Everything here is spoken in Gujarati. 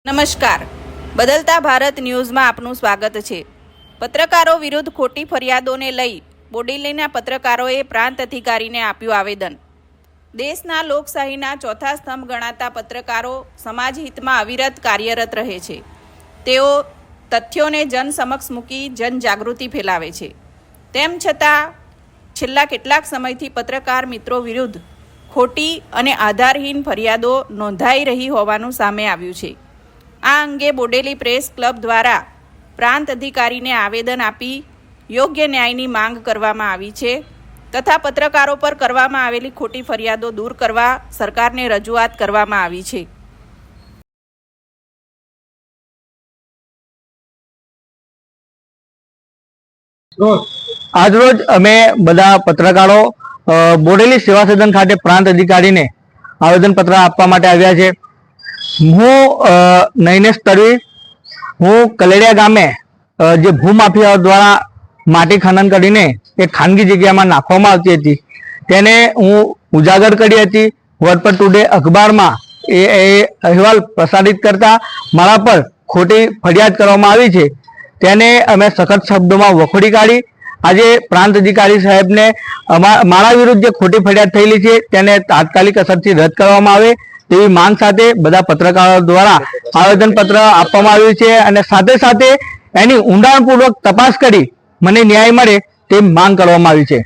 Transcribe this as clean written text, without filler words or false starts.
નમસ્કાર, બદલતા ભારત ન્યૂઝમાં આપનું સ્વાગત છે। પત્રકારો વિરુદ્ધ ખોટી ફરિયાદોને લઈ બોડેલીના પત્રકારોએ પ્રાંત અધિકારીને આપ્યું આવેદન। દેશના લોકશાહીના ચોથા સ્તંભ ગણાતા પત્રકારો સમાજહિતમાં અવિરત કાર્યરત રહે છે। તેઓ તથ્યોને જન સમક્ષ મૂકી જનજાગૃતિ ફેલાવે છે। તેમ છતાં છેલ્લા કેટલાક સમયથી પત્રકાર મિત્રો વિરુદ્ધ ખોટી અને આધારહીન ફરિયાદો નોંધાઈ રહી હોવાનું સામે આવ્યું છે। આ અંગે બોડેલી પ્રેસ ક્લબ દ્વારા પ્રાંત અધિકારીને આવેદન આપી યોગ્ય ન્યાયની માંગ કરવામાં આવી છે તથા પત્રકારો પર કરવામાં આવેલી ખોટી ફરિયાદો દૂર કરવા સરકારને રજૂઆત કરવામાં આવી છે। આજરોજ અમે બધા પત્રકારો બોડેલી સેવા સદન ખાતે પ્રાંત અધિકારીને આવેદનપત્ર આપવા માટે આવ્યા છે। હું નૈનેશ તરવી, હું કલેડિયા ગામે જે ભૂમાફિયાઓ દ્વારા માટી ખનન કરીને એક ખાનગી જગ્યામાં નાખવામાં આવતી હતી તેને હું ઉજાગર કરી હતી। વર્ડ ટુડે અખબારમાં એ અહેવાલ પ્રસારિત કરતા મારા પર ખોટી ફરિયાદ કરવામાં આવી છે તેને અમે સખત શબ્દોમાં વખોડી કાઢી। આજે પ્રાંત અધિકારી સાહેબને મારા વિરુદ્ધ જે ખોટી ફરિયાદ થયેલી છે તેને તાત્કાલિક અસરથી રદ કરવામાં આવે તેવી માંગ સાથે બધા પત્રકારો દ્વારા આવેદનપત્ર આપવામાં આવ્યું છે અને સાથે સાથે એની ઊંડાણપૂર્વક તપાસ કરી મને ન્યાય મળે તે માંગ કરવામાં આવી છે।